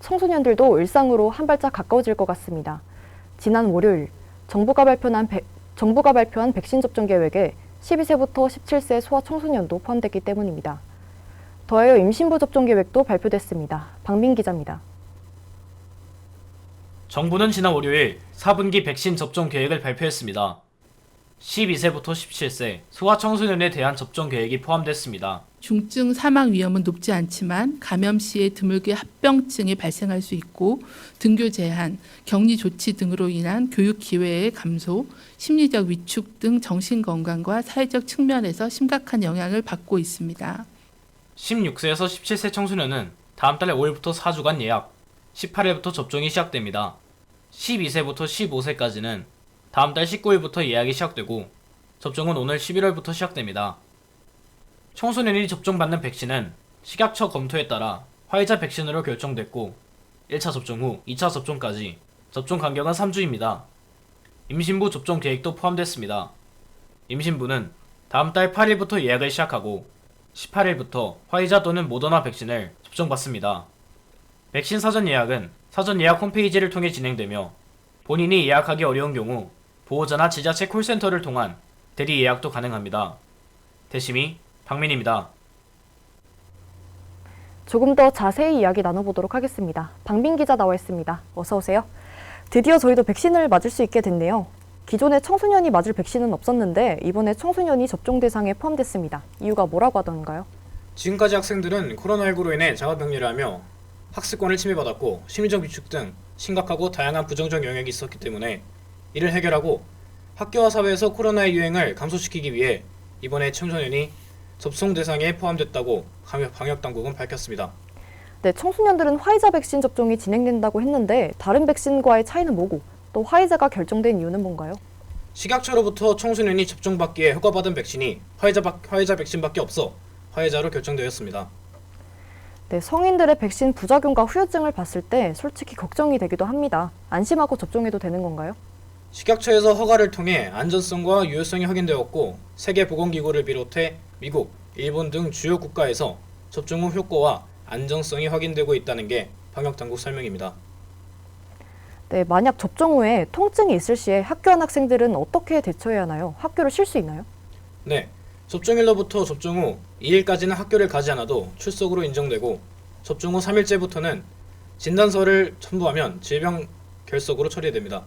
청소년들도 일상으로 한 발짝 가까워질 것 같습니다. 지난 월요일 정부가 발표한 백신 접종 계획에 12세부터 17세 소아청소년도 포함됐기 때문입니다. 더하여 임신부 접종 계획도 발표됐습니다. 박민 기자입니다. 정부는 지난 월요일 4분기 백신 접종 계획을 발표했습니다. 12세부터 17세 소아청소년에 대한 접종 계획이 포함됐습니다. 중증 사망 위험은 높지 않지만 감염 시에 드물게 합병증이 발생할 수 있고 등교 제한, 격리 조치 등으로 인한 교육 기회의 감소, 심리적 위축 등 정신건강과 사회적 측면에서 심각한 영향을 받고 있습니다. 16세에서 17세 청소년은 다음 달 5일부터 4주간 예약, 18일부터 접종이 시작됩니다. 12세부터 15세까지는 다음 달 19일부터 예약이 시작되고 접종은 오늘 11월부터 시작됩니다. 청소년이 접종받는 백신은 식약처 검토에 따라 화이자 백신으로 결정됐고 1차 접종 후 2차 접종까지 접종 간격은 3주입니다. 임신부 접종 계획도 포함됐습니다. 임신부는 다음 달 8일부터 예약을 시작하고 18일부터 화이자 또는 모더나 백신을 접종받습니다. 백신 사전 예약은 사전 예약 홈페이지를 통해 진행되며 본인이 예약하기 어려운 경우 보호자나 지자체 콜센터를 통한 대리 예약도 가능합니다. 대심이 박민입니다. 조금 더 자세히 이야기 나눠보도록 하겠습니다. 박민 기자 나와 있습니다. 어서 오세요. 드디어 저희도 백신을 맞을 수 있게 됐네요. 기존에 청소년이 맞을 백신은 없었는데 이번에 청소년이 접종 대상에 포함됐습니다. 이유가 뭐라고 하던가요? 지금까지 학생들은 코로나19로 인해 자가격리를 하며 학습권을 침해받았고 심리적 위축 등 심각하고 다양한 부정적 영향이 있었기 때문에 이를 해결하고 학교와 사회에서 코로나의 유행을 감소시키기 위해 이번에 청소년이 접종 대상에 포함됐다고 방역당국은 밝혔습니다. 네, 청소년들은 화이자 백신 접종이 진행된다고 했는데 다른 백신과의 차이는 뭐고 또 화이자가 결정된 이유는 뭔가요? 식약처로부터 청소년이 접종받기에 허가받은 백신이 화이자 백신밖에 없어 화이자로 결정되었습니다. 네, 성인들의 백신 부작용과 후유증을 봤을 때 솔직히 걱정이 되기도 합니다. 안심하고 접종해도 되는 건가요? 식약처에서 허가를 통해 안전성과 유효성이 확인되었고 세계보건기구를 비롯해 미국, 일본 등 주요 국가에서 접종 후 효과와 안정성이 확인되고 있다는 게 방역당국 설명입니다. 네, 만약 접종 후에 통증이 있을 시에 학교한 학생들은 어떻게 대처해야 하나요? 학교를 쉴 수 있나요? 네, 접종일로부터 접종 후 2일까지는 학교를 가지 않아도 출석으로 인정되고 접종 후 3일째부터는 진단서를 첨부하면 질병 결석으로 처리됩니다.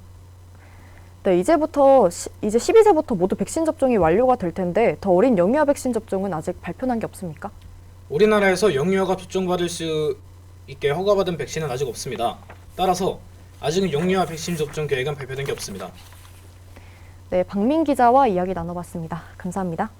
네, 이제 12세부터 모두 백신 접종이 완료가 될 텐데 더 어린 영유아 백신 접종은 아직 발표난 게 없습니까? 우리나라에서 영유아가 접종받을 수 있게 허가받은 백신은 아직 없습니다. 따라서 아직은 영유아 백신 접종 계획은 발표된 게 없습니다. 네, 박민 기자와 이야기 나눠봤습니다. 감사합니다.